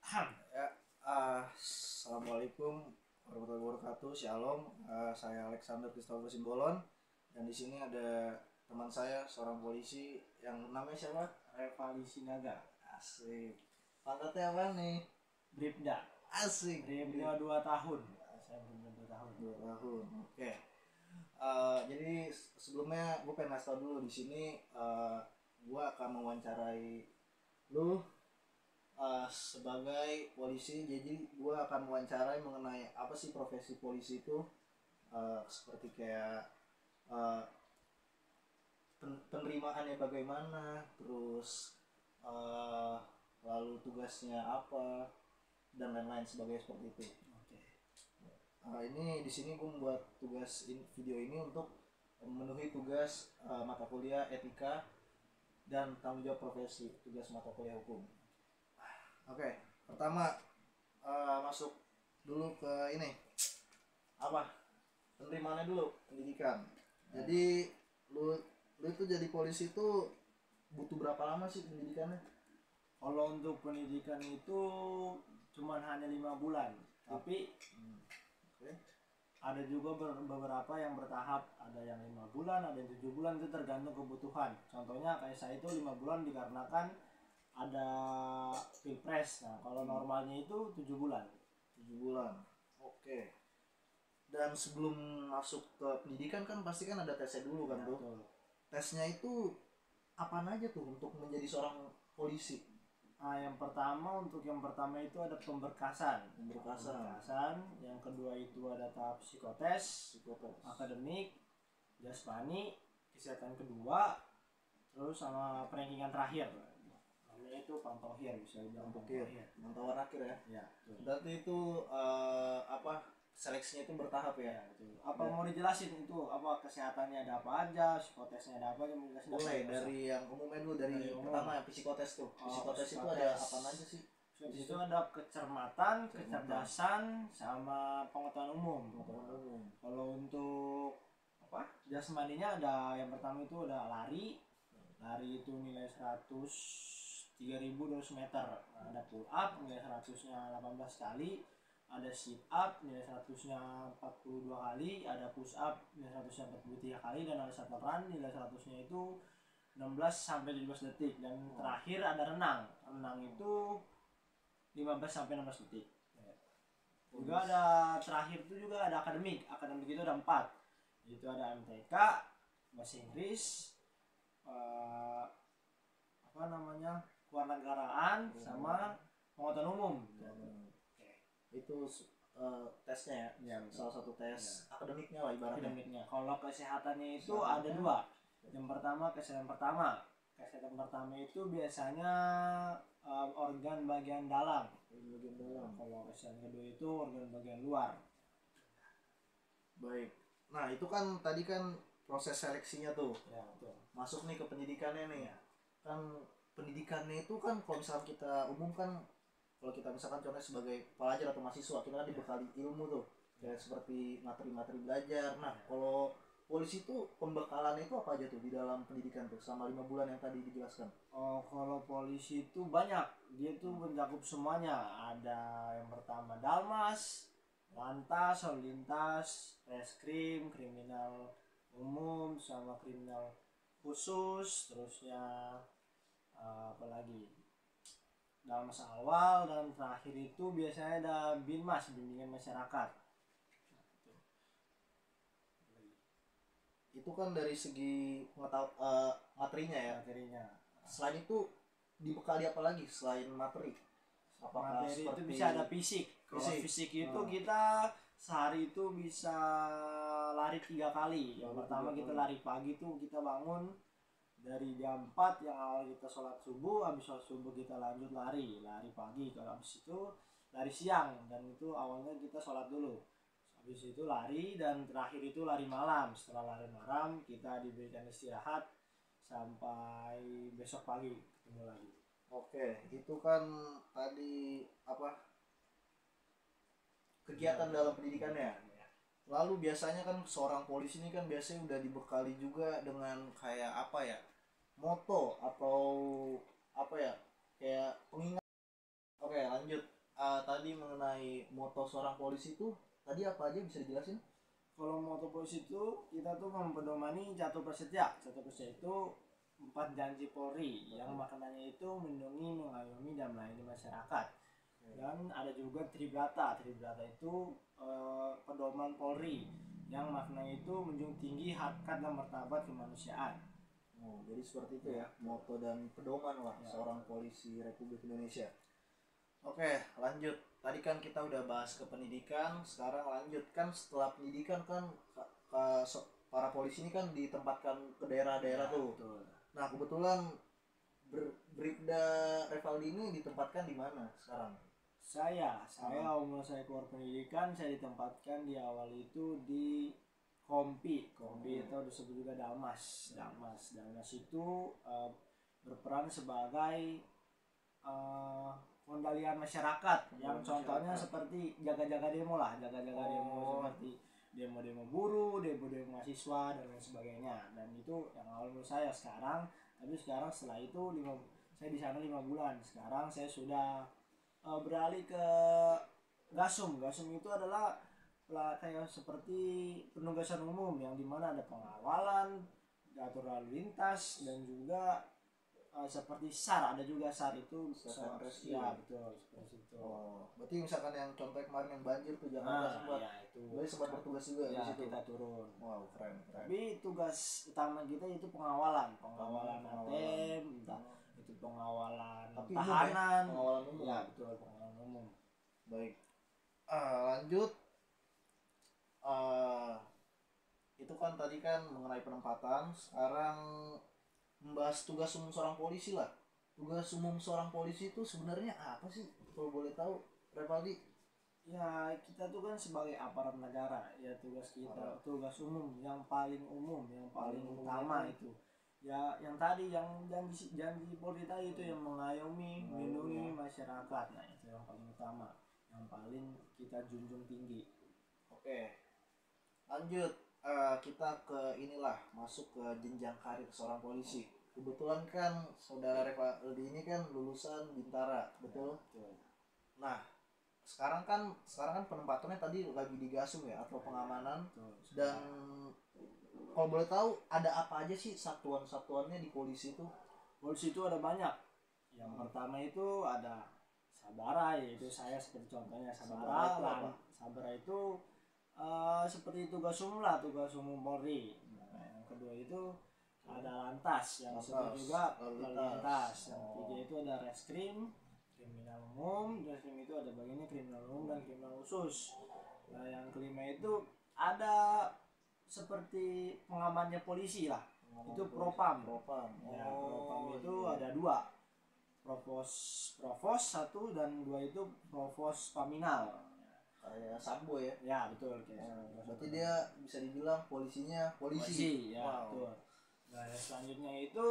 Ya, assalamualaikum warahmatullahi wabarakatuh. Shalom. Saya Alexander Christopher Simbolon dan di sini ada teman saya seorang polisi yang namanya siapa? Revali Sinaga. Asik. Pangkatnya apa nih? Bribda. Asik. Bribda 2 tahun. Saya Bribda 2 tahun. 2 tahun. Oke. Jadi sebelumnya gue pengen ngasih tau dulu di sini gue akan mewawancarai lu sebagai polisi. Jadi gue akan mewawancarai mengenai apa sih profesi polisi itu, seperti kayak penerimaannya bagaimana, terus lalu tugasnya apa dan lain-lain sebagainya seperti itu. Oke. Ini di sini gue membuat video ini untuk memenuhi tugas mata kuliah etika dan tanggung jawab profesi, tugas mata kuliah hukum. Oke, pertama masuk dulu ke ini apa penerimaannya dulu, pendidikan. Jadi lu itu jadi polisi itu butuh berapa lama sih pendidikannya? Kalau untuk pendidikan itu cuman hanya 5 bulan. Tapi Oke. ada juga beberapa yang bertahap, ada yang 5 bulan, ada yang 7 bulan, itu tergantung kebutuhan. Contohnya kayak saya itu 5 bulan dikarenakan ada pilpres. Nah, kalau normalnya itu 7 bulan. 7 bulan. Oke. Dan sebelum masuk ke pendidikan kan pasti kan ada tesnya dulu kan, Bro? Betul. Tesnya itu apa aja tuh untuk menjadi seorang polisi? Nah, yang pertama itu ada pemberkasan. Yang kedua itu ada tahap psikotes, akademik, jasmani, kesehatan kedua, terus sama rankingan terakhir. Namanya itu pantohir, bisa dibilang pantohir. Pantauan akhir ya. Ya, betul. Berarti itu seleksinya itu bertahap ya? Ya, betul. Apa mau dijelasin itu apa kesehatannya ada apa aja, psikotesnya ada apa aja, mau dijelasin? Mulai dari yang umumnya dulu, dari pertama psikotes tuh. Psikotes itu ada apa aja sih? Psikotes itu ada kecermatan, kecerdasan, sama pengetahuan umum. Kalau untuk apa? Jasmaninya ada yang pertama itu ada lari. Lari itu nilai 3.200 meter. Ada pull up nilai 100-nya 18 kali. Ada sit up nilai 100-nya 42 kali, ada push up nilai 100-nya 43 kali, dan ada shuttle run nilai 100-nya itu 16 sampai 17 detik, dan terakhir ada renang. Renang itu 15 sampai 16 detik. Juga ada terakhir itu juga ada akademik. Akademik itu ada 4. Itu ada MTK, bahasa Inggris, kewarganegaraan, sama pengetahuan umum. Itu tesnya ya, salah satu tes akademiknya lah ibaratnya. Kalau kesehatannya itu ada 2. Yang pertama kesehatan pertama itu biasanya organ bagian dalam. Kalau kesehatan kedua itu organ bagian luar. Baik. Nah, itu kan tadi kan proses seleksinya tuh. Ya, betul. Masuk nih ke pendidikannya nih. Kan pendidikannya itu kan kalau misalkan kita umum kan, kalau kita misalkan contohnya sebagai pelajar atau mahasiswa, kita kan dibekali ilmu tuh, kayak seperti materi-materi belajar. Nah, kalau polisi itu pembekalannya itu apa aja tuh di dalam pendidikan tuh selama 5 bulan yang tadi dijelaskan? Oh, kalau polisi itu banyak, dia tuh mencakup semuanya. Ada yang pertama Dalmas, lantas, lalu lintas, reskrim, kriminal umum, sama kriminal khusus, terusnya apalagi dalam masa awal, dan terakhir itu biasanya ada BINMAS, bimbingan masyarakat. Itu kan dari segi materinya ya. Selain itu dibekali apa lagi selain materi? Apakah materi itu bisa ada fisik. Kalau fisik itu kita sehari itu bisa lari 3 kali. Yang pertama kita lari pagi tuh, kita bangun dari jam 4 yang awal kita sholat subuh, habis sholat subuh kita lanjut lari pagi. Kalau habis itu lari siang, dan itu awalnya kita sholat dulu, habis itu lari, dan terakhir itu lari malam. Setelah lari malam kita diberikan istirahat sampai besok pagi ketemu lagi. Oke, itu kan tadi apa kegiatan dalam pendidikannya. Lalu biasanya kan seorang polisi ini kan biasanya udah dibekali juga dengan kayak apa ya, moto atau apa ya, kayak pengingat. Oke, lanjut. moto seorang polisi itu tadi apa aja, bisa dijelasin? Kalau moto polisi itu kita tuh mempedomani Catur Prasetya. Catur Prasetya itu 4 janji Polri yang maknanya itu melindungi, mengayomi, dan melayani masyarakat. Dan ada juga Tribrata. Tribrata itu pedoman Polri yang maknanya itu menjunjung tinggi harkat dan martabat kemanusiaan. Oh, jadi seperti itu ya, moto dan pedoman lah seorang polisi Republik Indonesia. Oke, lanjut. Tadi kan kita udah bahas ke pendidikan, sekarang lanjut kan setelah pendidikan kan para polisi ini kan ditempatkan ke daerah-daerah tuh. Betul. Nah, kebetulan Bribda Revaldi ini ditempatkan di mana sekarang? Saya umur saya keluar pendidikan, saya ditempatkan di awal itu di Kompi itu disebut juga Dalmas itu berperan sebagai pengendalian masyarakat yang contohnya seperti jaga-jaga demo lah, demo seperti demo buruh, demo mahasiswa dan lain sebagainya. Dan itu yang awal menurut saya. Sekarang setelah itu saya di sana 5 bulan. Sekarang saya sudah beralih ke Gasum itu adalah kayak seperti penugasan umum yang dimana ada pengawalan, atur lalu lintas, dan juga seperti SAR, ada juga SAR itu ya betul seperti itu. Oh, berarti misalkan yang contoh kemarin yang banjir tuh Jakarta sempat bertugas juga ya, di situ. Kita turun. Wow, keren. Tapi tugas utama kita itu pengawalan ATM, entah itu pengawalan tahanan, pengawalan umum. Ya, betul, pengawalan umum. Baik. Lanjut. Itu kan tadi kan mengenai penempatan. Sekarang membahas tugas umum seorang polisi lah. Tugas umum seorang polisi itu sebenarnya apa sih? Kalau boleh tahu, Revaldi? Ya, kita tuh kan sebagai aparat negara, ya tugas kita, tugas umum yang paling utama itu. Ya, yang tadi yang janji Polri tadi itu yang mengayomi, melindungi masyarakat. Nah, itu yang paling utama, yang paling kita junjung tinggi. Oke. Lanjut, kita ke inilah, masuk ke jenjang karir seorang polisi. Kebetulan kan saudara Revaldi ini kan lulusan Bintara, betul? Nah, sekarang kan penempatannya tadi lagi di Gasum ya, atau pengamanan. Dan kalau boleh tahu ada apa aja sih satuan-satuannya di polisi itu? Polisi itu ada banyak. Yang pertama itu ada Sabara, yaitu saya seperti contohnya Sabara. Sabara itu seperti tugas umum Polri. Nah, yang kedua itu ada lantas yang disebut juga lantas. Yang ketiga itu ada reskrim, kriminal umum. Reskrim itu ada bagiannya kriminal umum dan kriminal khusus. Nah, yang kelima itu ada seperti pengamannya polisi lah. Itu propam. Ya, propam itu ada 2. Provos 1 dan 2 itu provos paminal. Kayak Sambo ya? Ya, betul. Berarti dia bisa dibilang polisinya polisi. Ya, betul. Nah, yang selanjutnya itu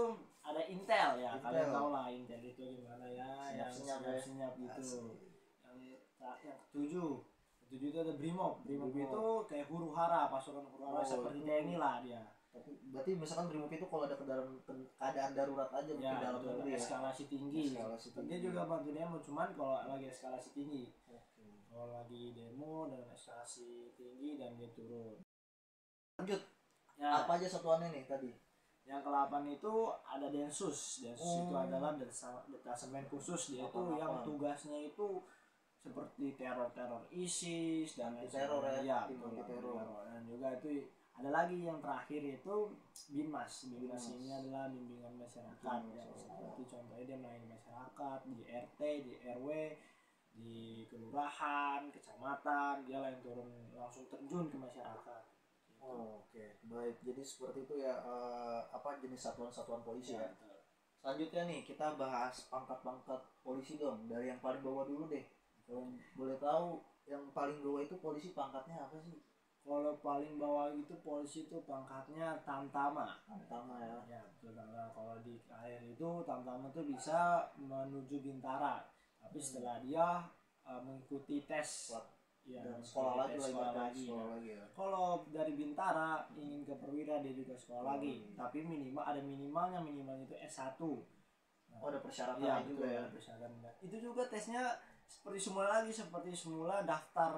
ada Intel ya. Kalian tahu lah Intel itu gimana ya, yang senyap gitu. Yang ketujuh itu ada Brimob itu kayak huru-hara, pasukan huru-hara seperti TNI lah dia. Tapi berarti misalkan Brimob itu kalau ada keadaan darurat aja ya, dalam negeri ya, eskalasi tinggi. Dia juga bantu demo, cuman kalau lagi eskalasi tinggi. Kalau lagi demo dan eskalasi tinggi dan dia turun. Lanjut. Ya. Apa aja satuannya nih tadi? Yang ke-8 itu ada Densus. Itu adalah detasemen khusus, dia itu yang tugasnya itu seperti teror ISIS dan teror ya, dan juga itu ada lagi yang terakhir itu Binmas ini adalah bimbingan masyarakat yang seperti contohnya dia melayani masyarakat di RT, di RW, di kelurahan, kecamatan, dia yang turun langsung terjun ke masyarakat. Oke, baik. Jadi seperti itu ya, jenis satuan polisi ya. Selanjutnya nih kita bahas pangkat polisi dong, dari yang paling bawah dulu deh. Kalau boleh tahu yang paling bawah itu polisi pangkatnya apa sih? Kalau paling bawah itu polisi itu pangkatnya tamtama ya. Ya, betul. Nah, kalau di air itu tamtama itu bisa menuju Bintara. Tapi setelah dia mengikuti tes dan sekolah lagi ya. Kalau dari Bintara ingin ke perwira dia juga sekolah lagi. Tapi minimalnya itu S1. Ada persyaratan juga ya. Itu juga tesnya seperti semula daftar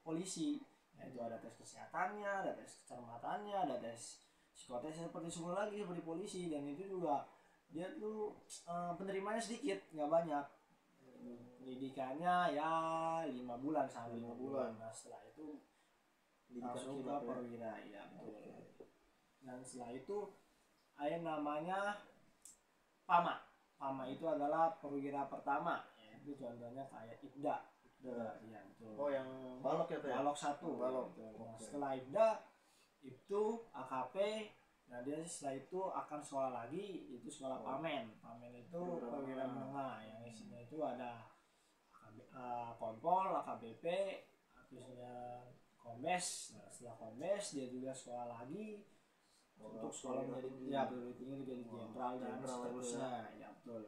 polisi. Itu ada tes kesehatannya, ada tes kecermatannya, ada tes psikotes seperti semula lagi seperti polisi. Dan itu juga dia tuh penerimanya sedikit, nggak banyak. Pendidikannya ya 5 bulan sampai 5 bulan. Nah setelah itu langsung ke perwira, ya betul. Dan setelah itu ada namanya PAMA. PAMA itu adalah perwira pertama. Itu contohnya kayak IPDA. Ya, betul. Oh yang balok ya tuh? Balok 1. Balok. Nah, setelah IPDA itu AKP. Nah dia setelah itu akan sekolah lagi, itu sekolah PAMEN. PAMEN itu perwira menengah, yang isinya itu ada Kompol, AKBP, terusnya Kombes. Nah setelah Kombes dia juga sekolah lagi untuk sekolah menjadi perwira tinggi jadi jenderal dan seterusnya. Ya betul.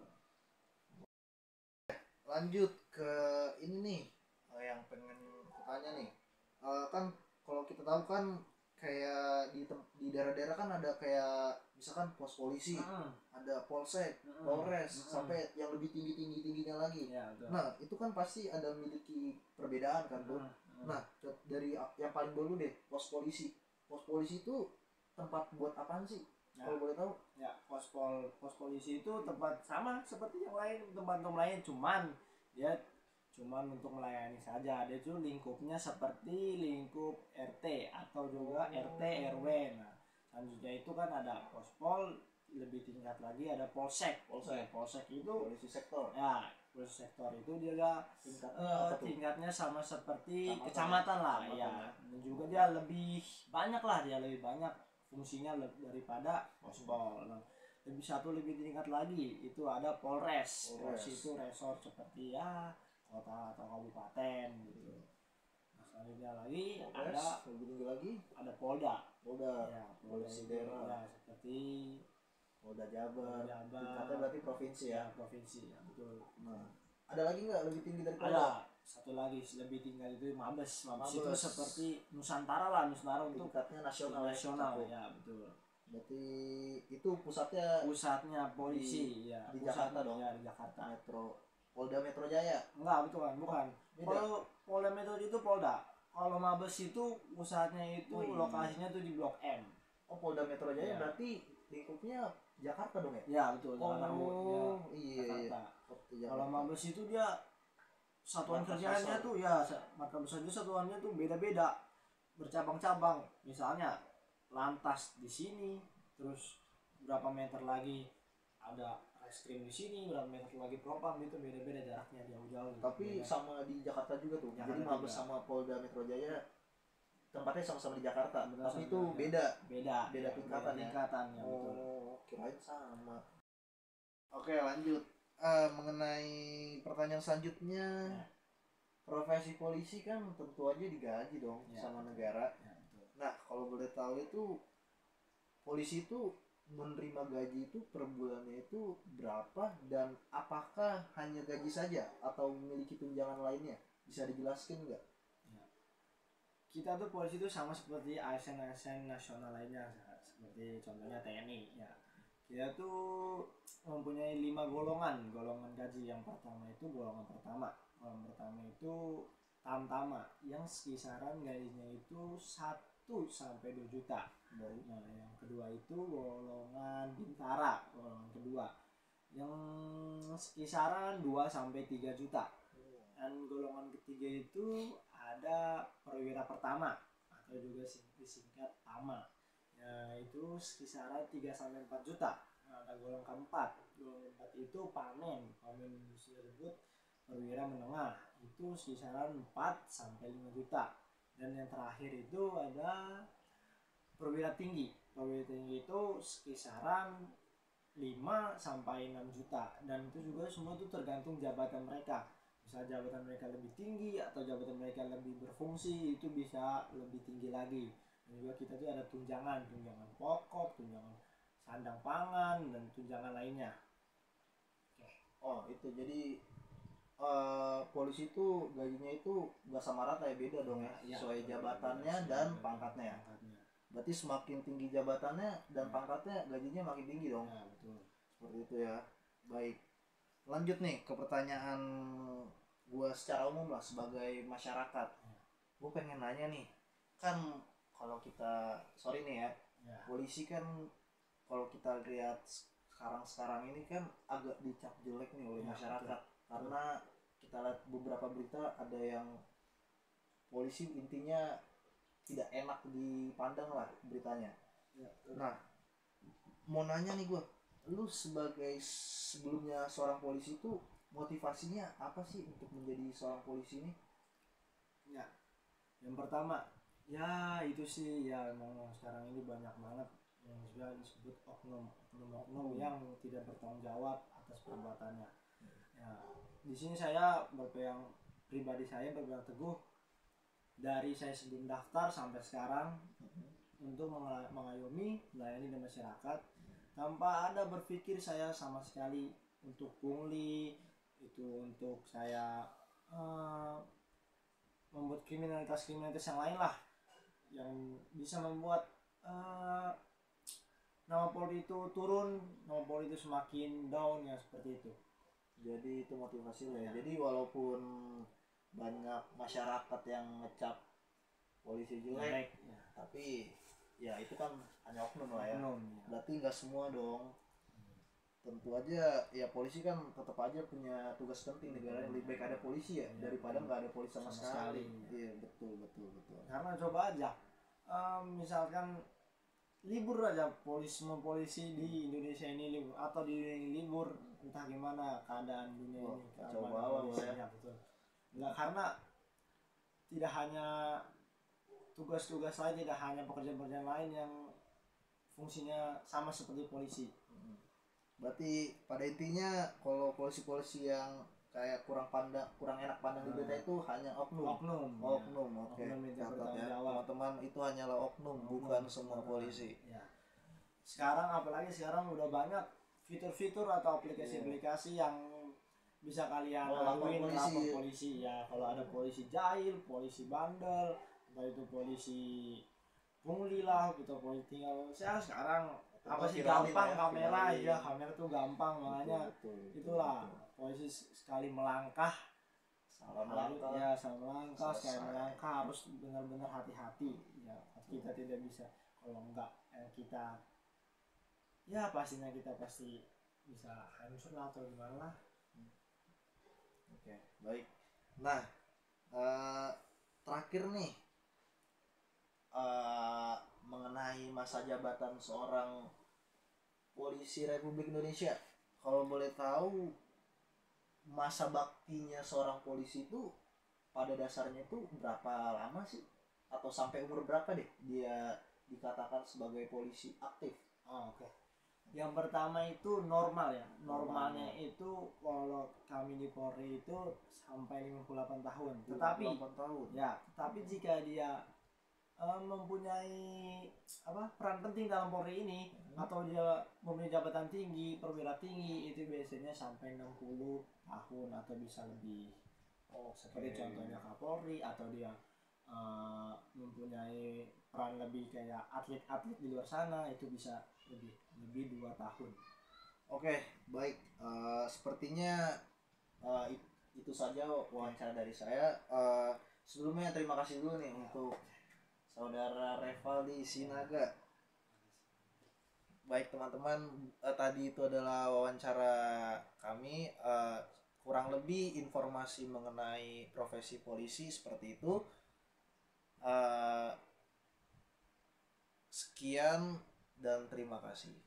Lanjut ke ini nih yang pengen tanya nih, kan kalau kita tahu kan kayak di daerah-daerah kan ada kayak misalkan pos polisi, ada polsek, polres, sampai yang lebih tingginya lagi. Ya, nah itu kan pasti ada memiliki perbedaan kan tuh. Nah dari yang paling dulu deh, pos polisi itu tempat buat apaan sih? Kalau boleh tahu? Ya, pos polisi itu tempat sama seperti yang lain, tempat-tempat lain, cuman untuk melayani saja. Dia tuh lingkupnya seperti lingkup RT atau juga RT RW. Nah selanjutnya itu kan ada pospol, lebih tingkat lagi ada polsek. Polsek itu polisi sektor. Ya, polisi sektor itu dia tingkatnya sama seperti kecamatan lah ya. Dan juga dia lebih banyak fungsinya daripada pospol. Nah, lebih tingkat lagi itu ada Polres. Polres itu resort seperti ya kota atau kabupaten gitu. Nah selanjutnya lagi ada Polda. Ya, polisi daerah. Ya, seperti Polda Jabar. Tingkatnya berarti provinsi ya. Provinsi ya betul. Nah ada lagi nggak lebih tinggi dari Polda? Ada satu lagi lebih tinggi itu Mabes. Itu seperti Nusantara untuk tingkatnya nasional ya betul. Berarti itu pusatnya polisi di Jakarta dong. Ya, di Jakarta. Polda Metro Jaya. Enggak, bukan. Kalau Polda Metro itu Polda. Kalau Mabes itu pusatnya itu lokasinya tuh di Blok M. Oh, Polda Metro Jaya berarti lingkupnya Jakarta dong ya? Ya, betul. Jakarta. Kalau Mabes itu dia satuan kerjanya tuh ya markas besar itu satuannya tuh beda-beda, bercabang-cabang. Misalnya lantas di sini, terus berapa meter lagi ada reskrim di sini, berapa meter lagi propam, itu beda-beda jaraknya jauh-jauh. Tapi beda. Sama di Jakarta juga tuh. Jakarta jadi Mabes sama Polda Metro Jaya tempatnya sama-sama di Jakarta. Benar, tapi itu beda tingkatan ya. Oh, kirain sama. Oke, lanjut. Mengenai pertanyaan selanjutnya, profesi polisi kan tentu aja digaji dong sama negara. Nah, kalau boleh tahu itu polisi itu menerima gaji itu per bulannya itu berapa, dan apakah hanya gaji saja atau memiliki tunjangan lainnya? Bisa dijelaskan nggak? Ya. Kita tuh polisi itu sama seperti ASN nasional lainnya, seperti contohnya TNI ya. Kita tuh mempunyai 5 golongan gaji. Yang pertama itu golongan pertama itu tamtama yang kisaran gajinya itu 1 sampai 2 juta. Nah, yang kedua itu golongan bintara, golongan kedua yang kisaran 2 sampai 3 juta. Dan golongan ketiga itu ada perwira pertama atau juga disingkat PAMA. Ya, itu kisaran 3 sampai 4 juta. Nah, ada golongan keempat. Golongan keempat itu PAMEN sudah disebut perwira menengah, itu kisaran 4 sampai 5 juta. Dan yang terakhir itu ada perwira tinggi. Perwira tinggi itu kisaran 5 sampai 6 juta. Dan itu juga semua itu tergantung jabatan mereka. Bisa jabatan mereka lebih tinggi atau jabatan mereka lebih berfungsi, itu bisa lebih tinggi lagi. Dan juga kita tuh ada tunjangan pokok, tunjangan sandang pangan, dan tunjangan lainnya. Oh, itu jadi polisi itu gajinya itu nggak sama rata ya, beda dong ya, sesuai jabatannya dan pangkatnya. Berarti semakin tinggi jabatannya dan pangkatnya gajinya makin tinggi dong. Ya, betul. Seperti itu ya. Baik. Lanjut nih ke pertanyaan gue secara umum lah sebagai masyarakat, gue pengen nanya nih, kan kalau kita sorry nih ya, polisi kan kalau kita lihat sekarang ini kan agak dicap jelek nih oleh masyarakat, karena kita lihat beberapa berita ada yang polisi intinya tidak enak dipandang lah beritanya. Nah, mau nanya nih gue, lu sebagai sebelumnya seorang polisi itu motivasinya apa sih untuk menjadi seorang polisi ini? Ya, yang pertama ya itu sih ya, memang sekarang ini banyak banget yang sudah disebut oknum yang tidak bertanggung jawab atas perbuatannya. Ya, di sini saya berpegang pribadi, saya berpegang teguh dari saya sebelum daftar sampai sekarang untuk mengayomi, melayani di masyarakat tanpa ada berpikir saya sama sekali untuk pungli, itu untuk saya membuat kriminalitas yang lain lah yang bisa membuat nama Polri itu turun, nama Polri itu semakin down, ya seperti itu. Jadi itu motivasi lo ya. Jadi walaupun banyak masyarakat yang ngecap polisi jelek, ya, tapi ya itu kan hanya oknum lah ya. Berarti nggak semua dong. Tentu aja ya, polisi kan tetap aja punya tugas penting negara, yang lebih baik ada polisi ya daripada nggak ada polisi sama sekali. Iya betul. Karena coba aja misalkan libur aja, semua polisi di Indonesia ini libur, atau di dunia ini libur, entah gimana keadaan dunia ini, coba ya. Betul. Nggak, karena tidak hanya tugas-tugas lain, tidak hanya pekerjaan-pekerjaan lain yang fungsinya sama seperti polisi. Berarti pada intinya kalau polisi-polisi yang kayak kurang enak pandang di berita itu hanya oknum. Oke. Catat ya teman-teman, itu hanyalah oknum, bukan semua polisi. Ya. Apalagi sekarang udah banyak fitur-fitur atau aplikasi-aplikasi yang bisa kalian lakuin lapor polisi ya. Kalau ada polisi jahil, polisi bandel, entah itu polisi pungli lah gitu, polisi tinggal sekarang apa sih gampang ya, kamera tuh gampang, makanya itulah polisi sekali melangkah salah melangkah sekali melangkah harus benar-benar hati-hati ya. Kita tidak bisa, kalau enggak kita ya pastinya kita pasti bisa hancur atau gimana lah. Oke, baik. Nah, terakhir nih mengenai masa jabatan seorang polisi Republik Indonesia, kalau boleh tahu masa baktinya seorang polisi itu pada dasarnya itu berapa lama sih, atau sampai umur berapa deh dia dikatakan sebagai polisi aktif? Oke. Yang pertama itu normal ya, normalnya itu kalau kami di Polri itu sampai 58 tahun. Tetapi jika dia mempunyai peran penting dalam Polri ini, atau dia mempunyai jabatan tinggi, perwira tinggi, itu biasanya sampai 60 tahun atau bisa lebih. Seperti contohnya Kapolri, atau dia mempunyai peran lebih kayak atlet-atlet di luar sana, itu bisa lebih 2 tahun. Oke, baik. Sepertinya itu saja wawancara dari saya. Sebelumnya terima kasih dulu nih untuk Saudara Revaldi Sinaga. Baik teman-teman, tadi itu adalah wawancara kami. Kurang lebih informasi mengenai profesi polisi seperti itu. Sekian dan terima kasih.